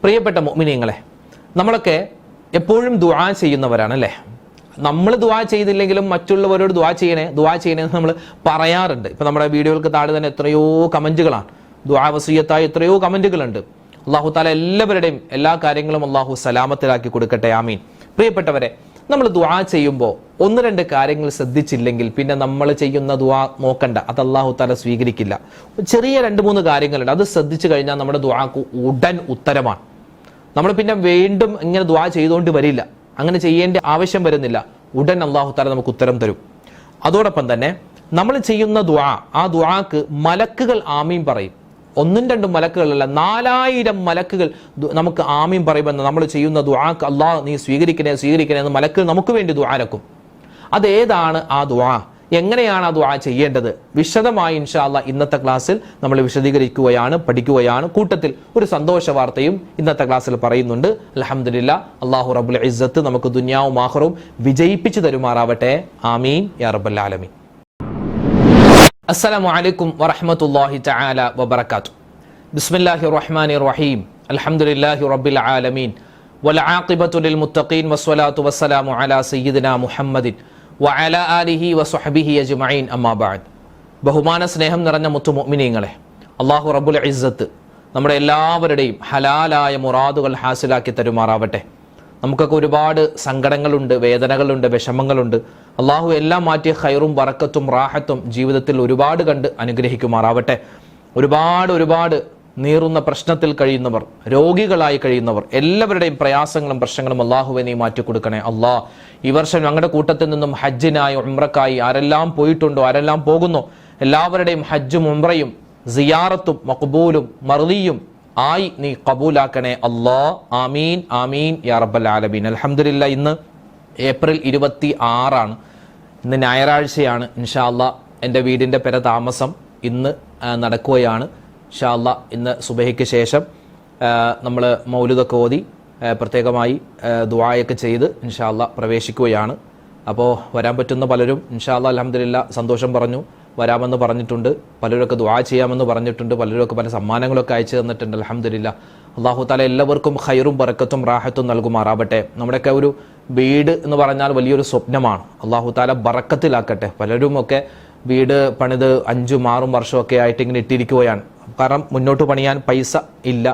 പ്രിയപ്പെട്ട മുഅ്മിനീങ്ങളെ, നമ്മളൊക്കെ എപ്പോഴും ദുആ ചെയ്യുന്നവരാണ് അല്ലേ? നമ്മൾ ദുആ ചെയ്തില്ലെങ്കിലും മറ്റുള്ളവരോട് ദുആ ചെയ്യണേ എന്ന് നമ്മൾ പറയാറുണ്ട്. ഇപ്പൊ നമ്മുടെ വീഡിയോകൾക്ക് താഴെ തന്നെ എത്രയോ കമന്റുകളാണ്, ദുആ വസിയത്തായി എത്രയോ കമന്റുകളുണ്ട്. അല്ലാഹു തആല എല്ലാവരുടെയും എല്ലാ കാര്യങ്ങളും അല്ലാഹു സലാമത്തിലാക്കി കൊടുക്കട്ടെ, ആമീൻ. പ്രിയപ്പെട്ടവരെ, നമ്മൾ ദുആ ചെയ്യുമ്പോൾ ഒന്ന് രണ്ട് കാര്യങ്ങൾ ശ്രദ്ധിച്ചില്ലെങ്കിൽ പിന്നെ നമ്മൾ ചെയ്യുന്ന ദുആ നോക്കണ്ട, അത് അല്ലാഹു തആല സ്വീകരിക്കില്ല. ചെറിയ 2-3 കാര്യങ്ങളുണ്ട്, അത് ശ്രദ്ധിച്ചു കഴിഞ്ഞാൽ നമ്മുടെ ദുആക്ക് ഉടൻ ഉത്തരമാണ്. നമ്മൾ പിന്നെ വീണ്ടും ഇങ്ങനെ ദുആ ചെയ്തുകൊണ്ട് വരില്ല, അങ്ങനെ ചെയ്യേണ്ട ആവശ്യം വരുന്നില്ല. ഉടൻ അല്ലാഹു തആല നമുക്ക് ഉത്തരം തരും. അതോടൊപ്പം തന്നെ നമ്മൾ ചെയ്യുന്ന ദുആ, ആ ദുആക്ക് മലക്കുകൾ ആമീൻ പറയും. 1-2 മലക്കുകളല്ല, 4000 മലക്കുകൾ നമുക്ക് ആമീൻ പറയുമെന്ന് നമ്മൾ ചെയ്യുന്ന ദുആക്ക് അല്ലാഹ് നീ സ്വീകരിക്കണേ എന്ന് മലക്കുകൾ നമുക്ക് വേണ്ടി ദുആ രക്കും. അതേതാണ് ആ ദുആ, എങ്ങനെയാണ് ആ ദുആ ചെയ്യേണ്ടത്, വിശദമായി ഇൻഷാ അല്ലാഹ് ഇന്നത്തെ ക്ലാസ്സിൽ നമ്മൾ വിശദീകരിക്കുകയാണ്, പഠിക്കുകയാണ്. കൂട്ടത്തിൽ ഒരു സന്തോഷ വാർത്തയും ഇന്നത്തെ ക്ലാസ്സിൽ പറയുന്നുണ്ട്. അൽഹംദുലില്ലാഹ്, അല്ലാഹു റബ്ബുൽ ഇസ്സത്ത് നമുക്ക് ദുനിയാവും ആഖിറവും വിജയിപ്പിച്ചു തരുമാറാവട്ടെ, ആമീൻ യാ റബ്ബൽ ആലമീൻ. അസ്സലാമു അലൈക്കും വറഹ്മത്തുള്ളാഹി തആല വബറകാതുഹു. ബിസ്മില്ലാഹിർ റഹ്മാനിർ റഹീം. അൽഹംദുലില്ലാഹി റബ്ബിൽ ആലമീൻ വൽ ആഖിബത്തു ലിൽ മുത്തഖീൻ വസ്സലാത്തു വസ്സലാമു അലാ സയ്യിദിനാ മുഹമ്മദിൻ വഅലാ ആലിഹി വസ്വഹ്ബിഹി അജ്മഈൻ, അമ്മാ ബഅദ്. ബഹുമാന സ്നേഹം നിറഞ്ഞ മുത്തു മുഅ്മിനീങ്ങളെ, അല്ലാഹു റബ്ബുൽ ഇസ്സത്ത് നമ്മുടെ എല്ലാവരുടെയും ഹലാലായ മുറാദുകൾ ഹാസിലാക്കി തരുമാറാവട്ടെ. നമുക്കൊക്കെ ഒരുപാട് സങ്കടങ്ങളുണ്ട്, വേദനകളുണ്ട്, വിഷമങ്ങളുണ്ട്. അള്ളാഹു എല്ലാം മാറ്റി ഖൈറും ബറക്കത്തും റാഹത്തും ജീവിതത്തിൽ ഒരുപാട് കണ്ട് അനുഗ്രഹിക്കുമാറാവട്ടെ. ഒരുപാട് നീറുന്ന പ്രശ്നത്തിൽ കഴിയുന്നവർ, രോഗികളായി കഴിയുന്നവർ, എല്ലാവരുടെയും പ്രയാസങ്ങളും പ്രശ്നങ്ങളും അള്ളാഹുവെ നീ മാറ്റിക്കൊടുക്കണേ അള്ളാഹ്. ഈ വർഷം ഞങ്ങളുടെ കൂട്ടത്തിൽ നിന്നും ഹജ്ജിനായി ഉംറക്കായി ആരെല്ലാം പോയിട്ടുണ്ടോ, ആരെല്ലാം പോകുന്നു, എല്ലാവരുടെയും ഹജ്ജും ഉംറയും സിയാറത്തും മഖ്ബൂലും മർദിയും ആയി നീ കബൂലാക്കണേ അല്ലാഹ്, ആമീൻ ആമീൻ യാ റബ്ബൽ ആലമീൻ. അൽഹംദുലില്ലാഹ്, ഇന്ന് ഏപ്രിൽ 26 ഇന്ന് ഞായറാഴ്ചയാണ്. ഇൻഷാ അല്ലാഹ് എൻ്റെ വീടിൻ്റെ പെര താമസം ഇന്ന് നടക്കുകയാണ്. ഇൻഷാ അല്ലാഹ് ഇന്ന് സുബഹിക്ക് ശേഷം നമ്മൾ മൗലിദൊക്കെ ഓതി പ്രത്യേകമായി ദുആയൊക്കെ ചെയ്ത് ഇൻഷാ അല്ലാഹ് പ്രവേശിക്കുകയാണ്. അപ്പോൾ വരാൻ പറ്റുന്ന പലരും ഇൻഷാ അല്ലാഹ് അൽഹംദുലില്ലാഹ് സന്തോഷം പറഞ്ഞു, വരാമെന്ന് പറഞ്ഞിട്ടുണ്ട്. പലരൊക്കെ ദുആ ചെയ്യാമെന്ന് പറഞ്ഞിട്ടുണ്ട്. പലരൊക്കെ പല സമ്മാനങ്ങളൊക്കെ അയച്ചു തന്നിട്ടുണ്ട്. അൽഹംദുലില്ലാഹ്, അല്ലാഹു തആല എല്ലാവർക്കും ഖൈറും ബറക്കത്തും റാഹത്തും നൽകുമാറാവട്ടെ. നമ്മുടെയൊക്കെ ഒരു വീട് എന്ന് പറഞ്ഞാൽ വലിയൊരു സ്വപ്നമാണ്. അല്ലാഹു തആല ബറക്കത്തിലാക്കട്ടെ. പലരും ഒക്കെ വീട് പണിത് 5-6 വർഷമൊക്കെ ആയിട്ട് ഇങ്ങനെ ഇട്ടിരിക്കുകയാണ്. കാരണം മുന്നോട്ട് പണിയാൻ പൈസ ഇല്ല.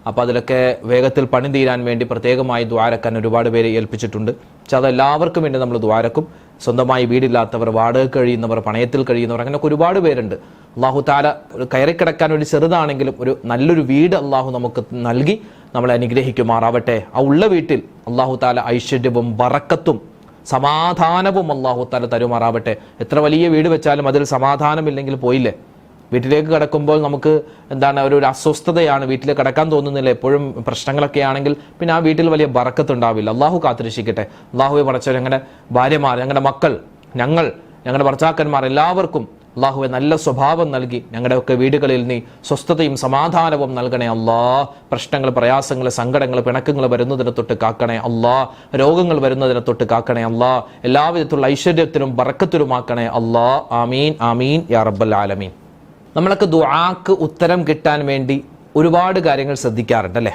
അപ്പോൾ അതിലൊക്കെ വേഗത്തിൽ പണി തീരാൻ വേണ്ടി പ്രത്യേകമായി ദ്വാരക്കാൻ ഒരുപാട് പേരെ ഏൽപ്പിച്ചിട്ടുണ്ട്. പക്ഷെ അതെല്ലാവർക്കും വേണ്ടി നമ്മൾ ദ്വാരക്കും. സ്വന്തമായി വീടില്ലാത്തവർ, വാടക കഴിയുന്നവർ, പണയത്തിൽ കഴിയുന്നവർ, അങ്ങനെയൊക്കെ ഒരുപാട് പേരുണ്ട്. അല്ലാഹു തആല കയറിക്കിടക്കാൻ ഒരു ചെറുതാണെങ്കിലും ഒരു നല്ലൊരു വീട് അല്ലാഹു നമുക്ക് നൽകി നമ്മളെ അനുഗ്രഹിക്കുമാറാവട്ടെ. ആ ഉള്ള വീട്ടിൽ അല്ലാഹു തആല ഐശ്വര്യവും ബറക്കത്തും സമാധാനവും അല്ലാഹു തആല തരുമാറാവട്ടെ. എത്ര വലിയ വീട് വെച്ചാലും അതിൽ സമാധാനമില്ലെങ്കിൽ പോയില്ലേ. വീട്ടിലേക്ക് കിടക്കുമ്പോൾ നമുക്ക് എന്താണ് ഒരു അസ്വസ്ഥതയാണ്, വീട്ടിലേക്ക് കിടക്കാൻ തോന്നുന്നില്ല. എപ്പോഴും പ്രശ്നങ്ങളൊക്കെ ആണെങ്കിൽ പിന്നെ ആ വീട്ടിൽ വലിയ ബറക്കത്ത് ഉണ്ടാവില്ല. അല്ലാഹു കാത്തിരക്ഷിക്കട്ടെ. അല്ലാഹുവെ പടച്ചവൻ, ഞങ്ങളുടെ ഭാര്യമാർ, ഞങ്ങളുടെ മക്കൾ, ഞങ്ങളുടെ ഭർത്താക്കന്മാർ എല്ലാവർക്കും അല്ലാഹുവെ നല്ല സ്വഭാവം നൽകി ഞങ്ങളുടെയൊക്കെ വീടുകളിൽ നീ സ്വസ്ഥതയും സമാധാനവും നൽകണേ അല്ലാഹ്. പ്രശ്നങ്ങൾ, പ്രയാസങ്ങൾ, സങ്കടങ്ങൾ, പിണക്കങ്ങൾ വരുന്നതിനെ തൊട്ട് കാക്കണേ അല്ലാഹ്. രോഗങ്ങൾ വരുന്നതിനെ തൊട്ട് കാക്കണേ അല്ലാഹ്. എല്ലാവിധത്തിലുള്ള ഐശ്വര്യത്തിനും ബറക്കത്തിലുമാക്കണേ അല്ലാഹ്. ആമീൻ ആമീൻ യാ റബ്ബൽ ആലമീൻ. നമ്മളൊക്കെ ദുആക്ക് ഉത്തരം കിട്ടാൻ വേണ്ടി ഒരുപാട് കാര്യങ്ങൾ ശ്രദ്ധിക്കാറുണ്ട് അല്ലേ?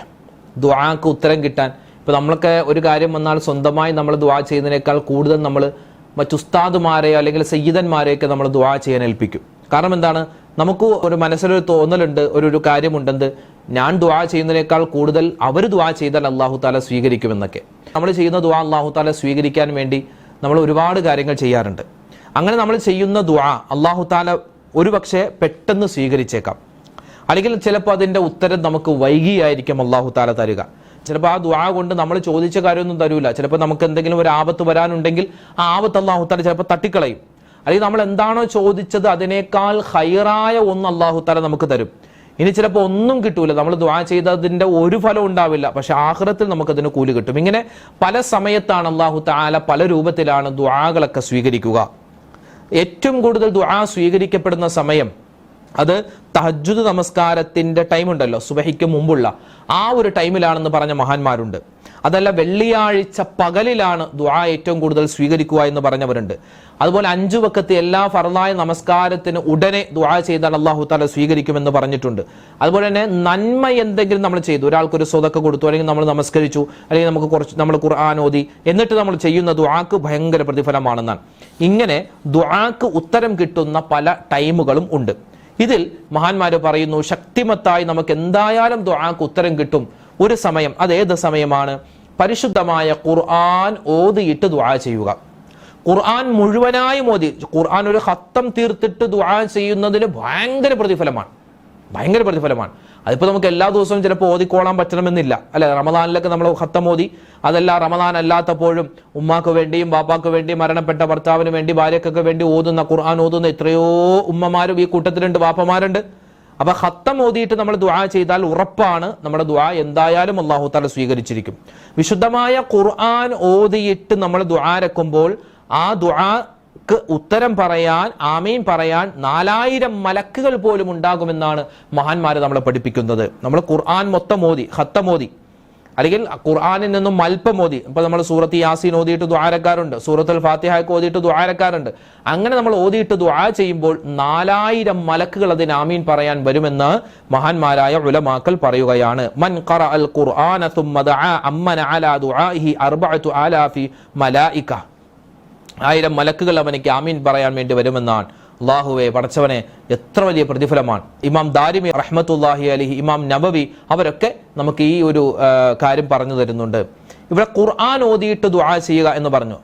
ദുആക്ക് ഉത്തരം കിട്ടാൻ ഇപ്പോൾ നമ്മളൊക്കെ ഒരു കാര്യം വന്നാൽ സ്വന്തമായി നമ്മൾ ദുആ ചെയ്യുന്നതിനേക്കാൾ കൂടുതൽ നമ്മൾ മറ്റുസ്താദുമാരെയോ അല്ലെങ്കിൽ സയ്യിദന്മാരെയൊക്കെ നമ്മൾ ദുആ ചെയ്യാൻ ഏൽപ്പിക്കും. കാരണം എന്താണ്, നമുക്ക് ഒരു മനസ്സിലൊരു തോന്നലുണ്ട്, ഒരു കാര്യമുണ്ടെന്ത്, ഞാൻ ദുആ ചെയ്യുന്നതിനേക്കാൾ കൂടുതൽ അവർ ദുആ ചെയ്താൽ അല്ലാഹു തആല സ്വീകരിക്കുമെന്നൊക്കെ. നമ്മൾ ചെയ്യുന്ന ദുആ അല്ലാഹു തആല സ്വീകരിക്കാൻ വേണ്ടി നമ്മൾ ഒരുപാട് കാര്യങ്ങൾ ചെയ്യാറുണ്ട്. അങ്ങനെ നമ്മൾ ചെയ്യുന്ന ദുആ അല്ലാഹു തആല ഒരു പക്ഷേ പെട്ടെന്ന് സ്വീകരിച്ചേക്കാം, അല്ലെങ്കിൽ ചിലപ്പോൾ അതിൻ്റെ ഉത്തരം നമുക്ക് വൈകിയായിരിക്കും അല്ലാഹു തആല തരിക. ചിലപ്പോൾ ആ ദുആ കൊണ്ട് നമ്മൾ ചോദിച്ച കാര്യമൊന്നും തരൂല. ചിലപ്പോൾ നമുക്ക് എന്തെങ്കിലും ഒരു ആപത്ത് വരാനുണ്ടെങ്കിൽ ആ ആപത്ത് അല്ലാഹു തആല ചിലപ്പോൾ തട്ടിക്കളയും. അല്ലെങ്കിൽ നമ്മൾ എന്താണോ ചോദിച്ചത് അതിനേക്കാൾ ഖൈറായ ഒന്ന് അല്ലാഹു തആല നമുക്ക് തരും. ഇനി ചിലപ്പോൾ ഒന്നും കിട്ടൂല, നമ്മൾ ദുആ ചെയ്തതിൻ്റെ ഒരു ഫലം ഉണ്ടാവില്ല, പക്ഷെ ആഖിറത്തിൽ നമുക്കതിന് കൂലി കിട്ടും. ഇങ്ങനെ പല സമയത്താണ് അല്ലാഹു തആല പല രൂപത്തിലാണ് ദുആകളൊക്കെ സ്വീകരിക്കുക. ഏറ്റവും കൂടുതൽ ദുആ സ്വീകരിക്കപ്പെടുന്ന സമയം അത് തഹജ്ജുദ് നമസ്കാരത്തിന്റെ ടൈം ഉണ്ടല്ലോ, സുബഹിക്ക് മുമ്പുള്ള ആ ഒരു ടൈമിലാണെന്ന് പറഞ്ഞ മഹാന്മാരുണ്ട്. അതല്ല വെള്ളിയാഴ്ച പകലിലാണ് ദുആ ഏറ്റവും കൂടുതൽ സ്വീകരിക്കുക എന്ന് പറഞ്ഞവരുണ്ട്. അതുപോലെ 5 വഖത്ത് എല്ലാ ഫർളായ നമസ്കാരത്തിന് ഉടനെ ദുആ ചെയ്താൽ അല്ലാഹു തആല സ്വീകരിക്കുമെന്ന് പറഞ്ഞിട്ടുണ്ട്. അതുപോലെ തന്നെ നന്മ എന്തെങ്കിലും നമ്മൾ ചെയ്തു, ഒരാൾക്കൊരു സ്വതക്ക കൊടുത്തു, അല്ലെങ്കിൽ നമ്മൾ നമസ്കരിച്ചു, അല്ലെങ്കിൽ നമ്മൾ ഖുർആൻ ഓതി, എന്നിട്ട് നമ്മൾ ചെയ്യുന്ന ദുആക്ക് ഭയങ്കര പ്രതിഫലമാണെന്നാണ്. ഇങ്ങനെ ദുആക്ക് ഉത്തരം കിട്ടുന്ന പല ടൈമുകളും ഉണ്ട്. ഇതിൽ മഹാന്മാര് പറയുന്നു, ശക്തിമത്തായി നമുക്ക് എന്തായാലും ദുആക്ക് ഉത്തരം കിട്ടും ഒരു സമയം. അത് ഏത് സമയമാണ്? പരിശുദ്ധമായ ഖുർആൻ ഓതിയിട്ട് ദുആ ചെയ്യുക. ഖുർആൻ മുഴുവനായും ഓതി, ഖുർആൻ ഒരു ഖത്തം തീർത്തിട്ട് ദുആ ചെയ്യുന്നതിന് ഭയങ്കര പ്രതിഫലമാണ്. അതിപ്പോൾ നമുക്ക് എല്ലാ ദിവസവും ചിലപ്പോൾ ഓതിക്കോളാൻ പറ്റണമെന്നില്ല, അല്ലെ? റമദാനിലൊക്കെ നമ്മൾ ഖത്തം ഓതി. അതല്ല, റമദാൻ അല്ലാത്തപ്പോഴും ഉമ്മാക്ക് വേണ്ടിയും ബാപ്പാക്ക് വേണ്ടിയും മരണപ്പെട്ട ഭർത്താവിന് വേണ്ടി ഭാര്യക്കൊക്കെ വേണ്ടി ഓതുന്ന, ഖുർആൻ ഓതുന്ന എത്രയോ ഉമ്മമാരും ഈ കൂട്ടത്തിലുണ്ട്, ബാപ്പമാരുണ്ട്. അപ്പൊ ഖത്തം ഓതിയിട്ട് നമ്മൾ ദുആ ചെയ്താൽ ഉറപ്പാണ് നമ്മുടെ ദുആ എന്തായാലും അല്ലാഹു തആല സ്വീകരിച്ചിരിക്കും. വിശുദ്ധമായ ഖുർആൻ ഓതിയിട്ട് നമ്മൾ ദുആരക്കുമ്പോൾ ആ ദുആക്ക് ഉത്തരം പറയാൻ, ആമീൻ പറയാൻ 4000 മലക്കുകൾ പോലും ഉണ്ടാകുമെന്നാണ് മഹാന്മാര് നമ്മളെ പഠിപ്പിക്കുന്നത്. നമ്മൾ ഖുർആൻ മൊത്തം ഓതി, ഖത്തം ഓതി, അല്ലെങ്കിൽ ഖുർആനിൽ നിന്നും അല്പം ഓതി. ഇപ്പൊ നമ്മൾ സൂറത്ത് യാസീൻ ഓതിയിട്ട് ദുആരക്കാരുണ്ട്, സൂറത്തുൽ ഫാത്തിഹയൊക്കെ ഓതിയിട്ട് ദുആരക്കാരുണ്ട്. അങ്ങനെ നമ്മൾ ഓതിയിട്ട് ദുആ ചെയ്യുമ്പോൾ 4000 മലക്കുകൾ അതിന് ആമീൻ പറയാൻ വരുമെന്ന് മഹാന്മാരായ ഉലമാക്കൾ പറയുകയാണ്. മൻ ഖറഅൽ ഖുർആന സുമ്മ ദഅ അമ്മന അലാ ദുആഇഹി 4000 മലായിക. 1000 മലക്കുകൾ അവനിക്ക് ആമീൻ പറയാൻ വേണ്ടി വരുമെന്നാണ്. അല്ലാഹുവേ, പടച്ചവനെ, എത്ര വലിയ പ്രതിഫലമാണ്. ഇമാം ദാരിമി റഹ്മത്തുള്ളാഹി അലൈഹി, ഇമാം നബവി, അവരൊക്കെ നമുക്ക് ഈ ഒരു കാര്യം പറഞ്ഞു തരുന്നുണ്ട്. ഇവിടെ ഖുർആൻ ഓതിയിട്ട് ദുആ ചെയ്യുക എന്ന് പറഞ്ഞു.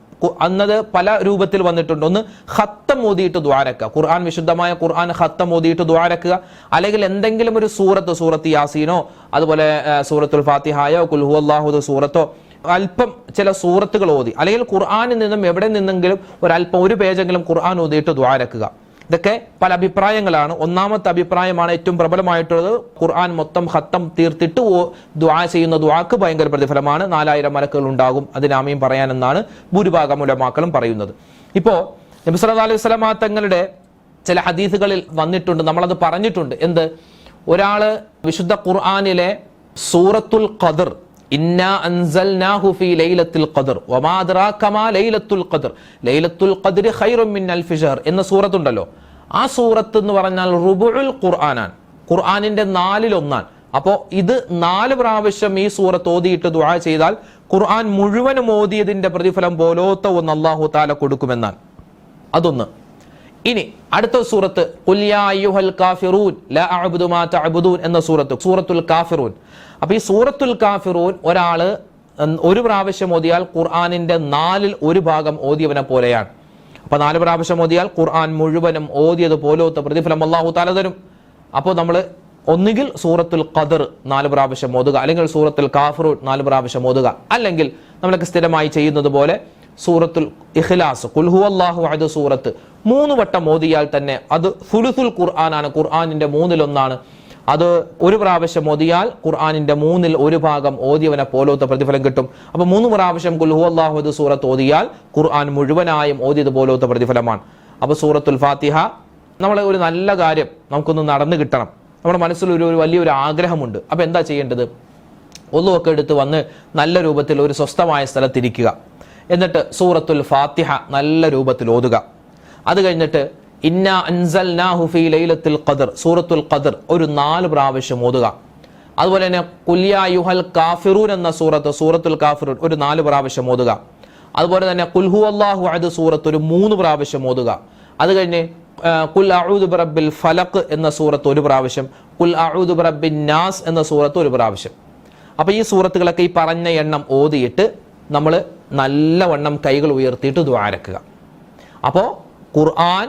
അന്നത് പല രൂപത്തിൽ വന്നിട്ടുണ്ട്. ഒന്ന് ഖത്തം ഓതിയിട്ട് ദുആരക്കുക, ഖുർആൻ വിശുദ്ധമായ ഖുർആൻ ഖത്തം ഓതിയിട്ട് ദുആരക്കുക. അല്ലെങ്കിൽ എന്തെങ്കിലും ഒരു സൂറത്ത് യാസീനോ, അതുപോലെ സൂറത്തുൽ ഫാത്തിഹയോ, ഖുൽ ഹുവല്ലാഹു സൂറത്തോ, അല്പം ചില സൂറത്തുകൾ ഓതി, അല്ലെങ്കിൽ ഖുർആനിൽ നിന്നും എവിടെ നിന്നെങ്കിലും ഒരല്പം, ഒരു പേജെങ്കിലും ഖുർആൻ ഓതിയിട്ട് ദുആരക്കുക. ഇതൊക്കെ പല അഭിപ്രായങ്ങളാണ്. ഒന്നാമത്തെ അഭിപ്രായമാണ് ഏറ്റവും പ്രബലമായിട്ടുള്ളത്. ഖുർആൻ മൊത്തം ഖത്തം തീർത്തിട്ട് ദുആ ചെയ്യുന്ന ദുആക്ക് ഭയങ്കര പ്രതിഫലമാണ്, 4000 മലക്കുകൾ ഉണ്ടാകും അതിന് ആമീൻ പറയാനെന്നാണ് ഭൂരിഭാഗം ഉലമാക്കളും പറയുന്നത്. ഇപ്പോ നബി സല്ലല്ലാഹു അലൈഹി വസല്ലം തങ്ങളുടെ ചില ഹദീസുകളിൽ വന്നിട്ടുണ്ട്, നമ്മളത് പറഞ്ഞിട്ടുണ്ട്. എന്ത്? ഒരാള് വിശുദ്ധ ഖുർആനിലെ സൂറത്തുൽ ഖദർ, ഇന്നാ അൻസൽനാഹു ഫീ ലൈലത്തുൽ ഖദർ വമാ അദ്റാക മാ ലൈലത്തുൽ ഖദർ ലൈലത്തുൽ ഖദ്രി ഖൈറും മിൻ അൽഫി ശഹർ എന്ന സൂറത്തുണ്ടല്ലോ. ആ സൂറത്ത് എന്ന് പറഞ്ഞാൽ റുബുഉൽ ഖുർആനാണ്, ഖുർആനിന്റെ 4/1. അപ്പോൾ ഇത് 4 പ്രാവശ്യം ഈ സൂറത്ത് ഓതിയിട്ട് ദുആ ചെയ്താൽ ഖുർആൻ മുഴുവനും ഓതിയതിന്റെ പ്രതിഫലം പോലോത്ത ഒന്ന് അല്ലാഹു തആല കൊടുക്കുമെന്നാണ്. അതൊന്ന്. ഇനി അടുത്ത സൂറത്ത് ഖുൽ യാ അയ്യുഹൽ കാഫിറൂൻ ലാ അഅ്ബുദു മാ തഅ്ബുദൂൻ എന്ന സൂറത്തുൽ കാഫിറൂൻ. അപ്പൊ ഈ സൂറത്തുൽ കാഫിറൂൻ ഒരാള് ഒരു പ്രാവശ്യം ഓതിയാൽ ഖുർആനിന്റെ 4/1 ഭാഗം ഓതിയവനെ പോലെയാണ്. അപ്പൊ 4 പ്രാവശ്യം ഓതിയാൽ ഖുർആൻ മുഴുവനും ഓതിയത് പോലത്തെ പ്രതിഫലം അല്ലാഹു തആല തരും. അപ്പോൾ നമ്മൾ ഒന്നുകിൽ സൂറത്തുൽ ഖദർ 4 പ്രാവശ്യം ഓതുക, അല്ലെങ്കിൽ സൂറത്തുൽ കാഫിറൂൻ 4 പ്രാവശ്യം ഓതുക, അല്ലെങ്കിൽ നമ്മളൊക്കെ സ്ഥിരമായി ചെയ്യുന്നത് പോലെ സൂറത്തുൽ ഇഖ്ലാസ്, ഖുൽ ഹുവല്ലാഹു അഹദ് സൂറത്ത് 3 വട്ടം ഓതിയാൽ തന്നെ അത് സുലുസുൽ ഖുർആനാണ്, ഖുർആനിന്റെ 1/3. അത് ഒരു പ്രാവശ്യം ഓതിയാൽ ഖുർആനിന്റെ 1/3 ഭാഗം ഓതിയവനെ പോലത്തെ പ്രതിഫലം കിട്ടും. അപ്പൊ 3 പ്രാവശ്യം ഖുൽ ഹുവല്ലാഹു അഹദ് സൂറത്ത് ഓതിയാൽ ഖുർആൻ മുഴുവനായും ഓതിയത് പോലത്തെ പ്രതിഫലമാണ്. അപ്പൊ സൂറത്തുൽ ഫാത്തിഹ, നമ്മളെ ഒരു നല്ല കാര്യം നമുക്കൊന്ന് നടന്നു കിട്ടണം, നമ്മുടെ മനസ്സിൽ ഒരു വലിയൊരു ആഗ്രഹമുണ്ട്. അപ്പൊ എന്താ ചെയ്യേണ്ടത്? ഒന്നുമൊക്കെ എടുത്ത് വന്ന് നല്ല രൂപത്തിൽ ഒരു സ്വസ്ഥമായ സ്ഥലത്തിരിക്കുക. എന്നിട്ട് സൂറത്തുൽ ഫാത്തിഹ നല്ല രൂപത്തിൽ ഓതുക. അത് കഴിഞ്ഞിട്ട് ഇന്നാ അൻസൽനാഹു ഫീ ലൈലത്തുൽ ഖദർ സൂറത്തുൽ ഖദർ ഒരു 4 പ്രാവശ്യം ഓതുക. അതുപോലെ തന്നെ ഖുൽ യാ അയ്യുഹൽ കാഫിറൂൻ എന്ന സൂറത്തുൽ കാഫിറൂൻ ഒരു 4 പ്രാവശ്യം ഓതുക. അതുപോലെ തന്നെ ഖുൽ ഹുവല്ലാഹു അഹദ് സൂറത്ത് ഒരു 3 പ്രാവശ്യം ഓതുക. അത് കഴിഞ്ഞ് ഖുൽ അഊദു ബിറബ്ബിൽ ഫലഖ് എന്ന സൂറത്ത് 1 പ്രാവശ്യം, ഖുൽ അഊദു ബിറബ്ബിൻ നാസ് എന്ന സൂറത്ത് 1 പ്രാവശ്യം. അപ്പൊ ഈ സൂറത്തുകളൊക്കെ ഈ പറഞ്ഞ എണ്ണം ഓതിയിട്ട് നമ്മൾ നല്ലവണ്ണം കൈകൾ ഉയർത്തിയിട്ട് ദുആരക്കുക. അപ്പോൾ ഖുർആൻ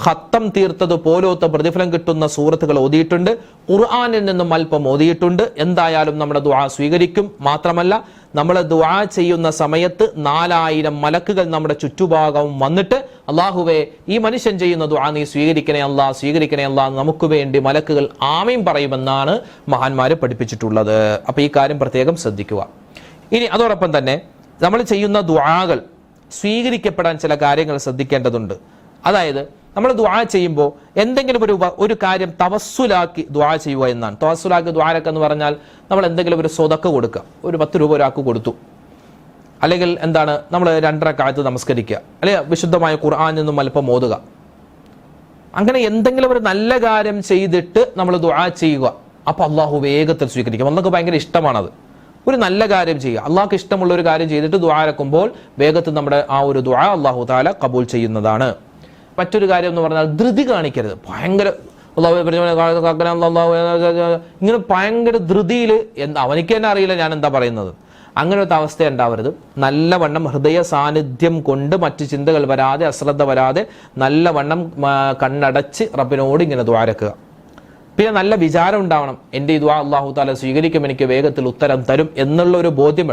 ഖത്തം തീർത്തത് പോലത്തെ പ്രതിഫലം കിട്ടുന്ന സൂറത്തുകൾ ഓതിയിട്ടുണ്ട്, ഖുർആനിൽ നിന്നും അല്പം ഓതിയിട്ടുണ്ട്. എന്തായാലും നമ്മുടെ ദുആ സ്വീകരിക്കും. മാത്രമല്ല, നമ്മൾ ദുആ ചെയ്യുന്ന സമയത്ത് 4000 മലക്കുകൾ നമ്മുടെ ചുറ്റുഭാഗവും വന്നിട്ട് അല്ലാഹുവേ, ഈ മനുഷ്യൻ ചെയ്യുന്ന ദുആ നീ സ്വീകരിക്കണേ അല്ലാ, സ്വീകരിക്കണേ അല്ലാ, നമുക്ക് വേണ്ടി മലക്കുകൾ ആമീൻ പറയുമെന്നാണ് മഹാന്മാര് പഠിപ്പിച്ചിട്ടുള്ളത്. അപ്പൊ ഈ കാര്യം പ്രത്യേകം ശ്രദ്ധിക്കുക. ഇനി അതോടൊപ്പം തന്നെ നമ്മൾ ചെയ്യുന്ന ദുആകൾ സ്വീകരിക്കപ്പെടാൻ ചില കാര്യങ്ങൾ ശ്രദ്ധിക്കേണ്ടതുണ്ട്. അതായത് നമ്മൾ ദുആ ചെയ്യുമ്പോൾ എന്തെങ്കിലും ഒരു കാര്യം തവസ്സുലാക്കി ദുആ ചെയ്യുക എന്നാണ്. തവസ്സുലാക്കി ദുആരൊക്കെ എന്ന് പറഞ്ഞാൽ നമ്മൾ എന്തെങ്കിലും ഒരു സ്വതക്ക കൊടുക്കുക. ഒരു 10 രൂപ ഒരാൾക്ക് കൊടുത്തു, അല്ലെങ്കിൽ എന്താണ് നമ്മൾ 2 റക്അത്ത് നമസ്കരിക്കുക, അല്ലെങ്കിൽ വിശുദ്ധമായ ഖുർആനിൽ നിന്നും അല്പം ഓതുക. അങ്ങനെ എന്തെങ്കിലും ഒരു നല്ല കാര്യം ചെയ്തിട്ട് നമ്മൾ ദുആ ചെയ്യുക. അപ്പൊ അള്ളാഹു വേഗത്തിൽ സ്വീകരിക്കും. അള്ളാഹ്ക്ക് ഭയങ്കര ഇഷ്ടമാണത്. ഒരു നല്ല കാര്യം ചെയ്യുക, അള്ളാഹ്ക്ക് ഇഷ്ടമുള്ള ഒരു കാര്യം ചെയ്തിട്ട് ദുആ ഇറക്കുമ്പോൾ വേഗത്തിൽ നമ്മുടെ ആ ഒരു ദുആ അള്ളാഹു തആല കബൂൽ ചെയ്യുന്നതാണ്. മറ്റൊരു കാര്യം എന്ന് പറഞ്ഞാൽ ധൃതി കാണിക്കരുത്. ഭയങ്കര ഇങ്ങനെ ഭയങ്കര ധൃതിയിൽ അവനിക്ക് തന്നെ അറിയില്ല ഞാൻ എന്താ പറയുന്നത്, അങ്ങനെ ഒരു അവസ്ഥ ഉണ്ടാവരുത്. നല്ലവണ്ണം ഹൃദയ സാന്നിധ്യം കൊണ്ട് മറ്റു ചിന്തകൾ വരാതെ, അശ്രദ്ധ വരാതെ നല്ലവണ്ണം കണ്ണടച്ച് റബ്ബിനോട് ഇങ്ങനെ ദുആ ഇറക്കുക. പിന്നെ നല്ല വിചാരം ഉണ്ടാവണം, എൻ്റെ ഈ ദുആ അല്ലാഹു തആല സ്വീകരിക്കും, എനിക്ക് വേഗത്തിൽ ഉത്തരം തരും എന്നുള്ള ഒരു ബോധ്യം.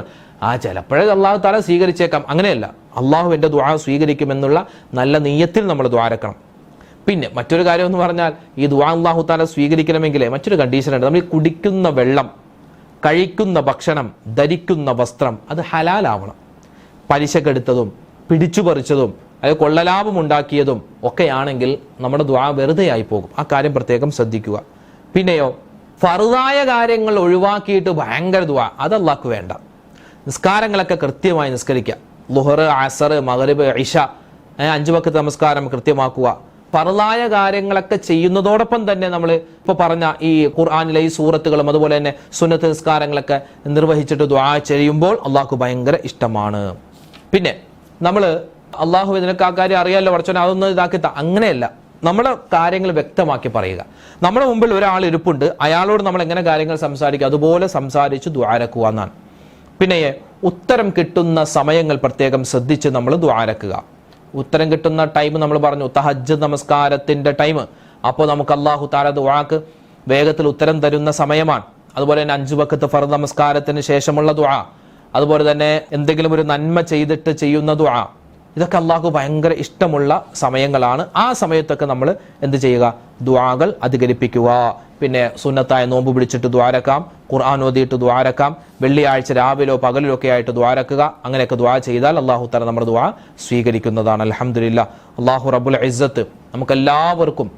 ചിലപ്പോഴേ അല്ലാഹു തആല സ്വീകരിച്ചേക്കാം, അങ്ങനെയല്ല, അള്ളാഹു എൻ്റെ ദുആ സ്വീകരിക്കും എന്നുള്ള നല്ല നിയ്യത്തിൽ നമ്മൾ ദുആ ഇറക്കണം. പിന്നെ മറ്റൊരു കാര്യം എന്ന് പറഞ്ഞാൽ ഈ ദുആ അല്ലാഹു തആല സ്വീകരിക്കണമെങ്കിൽ മറ്റൊരു കണ്ടീഷൻ ഉണ്ട്. നമ്മൾ കുടിക്കുന്ന വെള്ളം, കഴിക്കുന്ന ഭക്ഷണം, ധരിക്കുന്ന വസ്ത്രം അത് ഹലാലാവണം. പലിശക്കെടുത്തതും പിടിച്ചുപറിച്ചതും അല്ലെങ്കിൽ കൊള്ളലാഭം ഉണ്ടാക്കിയതും ഒക്കെയാണെങ്കിൽ നമ്മുടെ ദുആ വെറുതെ ആയി പോകും. ആ കാര്യം പ്രത്യേകം ശ്രദ്ധിക്കുക. പിന്നെയോ ഫർദായ കാര്യങ്ങൾ ഒഴിവാക്കിയിട്ട് ഭയങ്കര ദുആ അത് അല്ലാഹ്ക്ക് വേണ്ട. നിസ്കാരങ്ങളൊക്കെ കൃത്യമായി നിസ്കരിക്കുക. ളുഹർ, അസർ, മഗ്രിബ്, ഇശ 5 വഖ്ത് നമസ്കാരം കൃത്യമാക്കുക. ഫർദായ കാര്യങ്ങളൊക്കെ ചെയ്യുന്നതോടൊപ്പം തന്നെ നമ്മൾ ഇപ്പോൾ പറഞ്ഞ ഈ ഖുർആനിലെ ഈ സൂറത്തുകളും അതുപോലെ തന്നെ സുന്നത്ത് നിസ്കാരങ്ങളൊക്കെ നിർവഹിച്ചിട്ട് ദുആ ചെയ്യുമ്പോൾ അള്ളാഹ്ക്ക് ഭയങ്കര ഇഷ്ടമാണ്. പിന്നെ നമ്മൾ അള്ളാഹു ഇതിനൊക്കെ ആ കാര്യം അറിയാമല്ലോ പഠിച്ചോനെ അതൊന്നും ഇതാക്കി അങ്ങനെയല്ല, നമ്മൾ കാര്യങ്ങൾ വ്യക്തമാക്കി പറയുക. നമ്മുടെ മുമ്പിൽ ഒരാൾ ഇരിപ്പുണ്ട്, അയാളോട് നമ്മൾ എങ്ങനെ കാര്യങ്ങൾ സംസാരിക്കുക അതുപോലെ സംസാരിച്ച് ദുആ ഇറക്കുക എന്നാണ്. പിന്നെ ഉത്തരം കിട്ടുന്ന സമയങ്ങൾ പ്രത്യേകം ശ്രദ്ധിച്ച് നമ്മൾ ദുആ ഇറക്കുക. ഉത്തരം കിട്ടുന്ന ടൈം നമ്മൾ പറഞ്ഞു തഹജ്ജുദ് നമസ്കാരത്തിന്റെ ടൈം. അപ്പോൾ നമുക്ക് അല്ലാഹു തആല ദുആക്ക് വേഗത്തിൽ ഉത്തരം തരുന്ന സമയമാണ്. അതുപോലെ തന്നെ 5 വഖ്ത് ഫർദ് നമസ്കാരത്തിന് ശേഷമുള്ള ദുആ, അതുപോലെ തന്നെ എന്തെങ്കിലും ഒരു നന്മ ചെയ്തിട്ട് ചെയ്യുന്ന ദുആ, ഇതൊക്കെ അള്ളാഹു ഭയങ്കര ഇഷ്ടമുള്ള സമയങ്ങളാണ്. ആ സമയത്തൊക്കെ നമ്മൾ എന്ത് ചെയ്യുക? ദുആകൾ അധികരിപ്പിക്കുക. പിന്നെ സുന്നത്തായ നോമ്പ് പിടിച്ചിട്ട് ദ്വാരക്കാം, ഖുർആൻ ഓതിയിട്ട് ദ്വാരക്കാം, വെള്ളിയാഴ്ച രാവിലോ പകലിലോ ഒക്കെ ആയിട്ട് ദ്വാരക്കുക. അങ്ങനെയൊക്കെ ദുആ ചെയ്താൽ അള്ളാഹു തആല നമ്മുടെ ദുആ സ്വീകരിക്കുന്നതാണ്. അൽഹംദുലില്ലാഹ്. അള്ളാഹു റബ്ബുൽ ഇസ്സത്ത് നമുക്കെല്ലാവർക്കും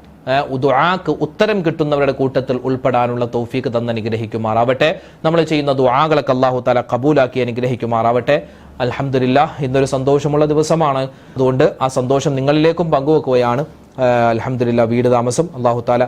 ദുആക്ക് ഉത്തരം കിട്ടുന്നവരുടെ കൂട്ടത്തിൽ ഉൾപ്പെടാനുള്ള തൗഫീഖ് തന്ന് അനുഗ്രഹിക്കുമാറാവട്ടെ. നമ്മൾ ചെയ്യുന്ന ദുആകളൊക്കെ അല്ലാഹു തആല കബൂലാക്കി അനുഗ്രഹിക്കുമാറാവട്ടെ. അൽഹംദുലില്ലാഹ്. ഇന്നൊരു സന്തോഷമുള്ള ദിവസമാണ്. അതുകൊണ്ട് ആ സന്തോഷം നിങ്ങളിലേക്കും പങ്കുവെക്കുകയാണ്. അൽഹംദുലില്ലാഹ്. വീട് താമസം അല്ലാഹു തആല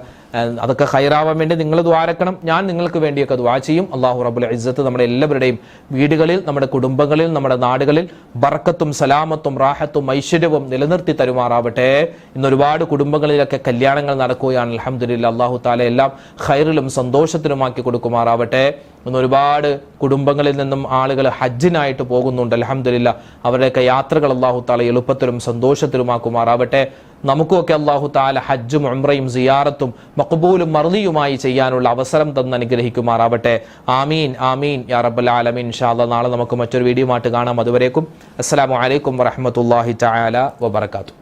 അതൊക്കെ ഖൈറാവാൻ വേണ്ടി നിങ്ങൾ ദ്വാരക്കണം. ഞാൻ നിങ്ങൾക്ക് വേണ്ടിയൊക്കെ ദുആ ചെയ്യും. അല്ലാഹു റബ്ബുൽ ഇസ്സത്ത് നമ്മുടെ എല്ലാവരുടെയും വീടുകളിൽ, നമ്മുടെ കുടുംബങ്ങളിൽ, നമ്മുടെ നാടുകളിൽ ബർക്കത്തും സലാമത്തും റാഹത്തും ഐശ്വര്യവും നിലനിർത്തി തരുമാറാവട്ടെ. ഇന്ന് ഒരുപാട് കുടുംബങ്ങളിലൊക്കെ കല്യാണങ്ങൾ നടക്കുകയാണ്. അൽഹംദുലില്ലാഹ്. അല്ലാഹു തആല എല്ലാം ഖൈറിലും സന്തോഷത്തിലുമാക്കി കൊടുക്കുമാറാവട്ടെ. ഇന്ന് ഒരുപാട് കുടുംബങ്ങളിൽ നിന്നും ആളുകൾ ഹജ്ജിനായിട്ട് പോകുന്നുണ്ട്. അൽഹംദുലില്ലാഹ്. അവരുടെയൊക്കെ യാത്രകൾ അല്ലാഹു തആല എളുപ്പത്തിലും സന്തോഷത്തിലുമാക്കുമാറാവട്ടെ. നമുക്കുമൊക്കെ അല്ലാഹു തആല ഹജ്ജും ഉംറയും സിയാറത്തും മഖ്ബൂലും മർദിയുമായി ചെയ്യാനുള്ള അവസരം തന്ന് അനുഗ്രഹിക്കുമാറാവട്ടെ. ആമീൻ ആമീൻ യാ റബ്ബൽ ആലമീൻ. ഇൻഷാ അല്ലാഹ് നാളെ നമുക്ക് മറ്റൊരു വീഡിയോ ആയിട്ട് കാണാം. അതുവരേക്കും അസ്സലാമു അലൈക്കും വറഹ്മത്തുള്ളാഹി തആല വബറകാതുഹു.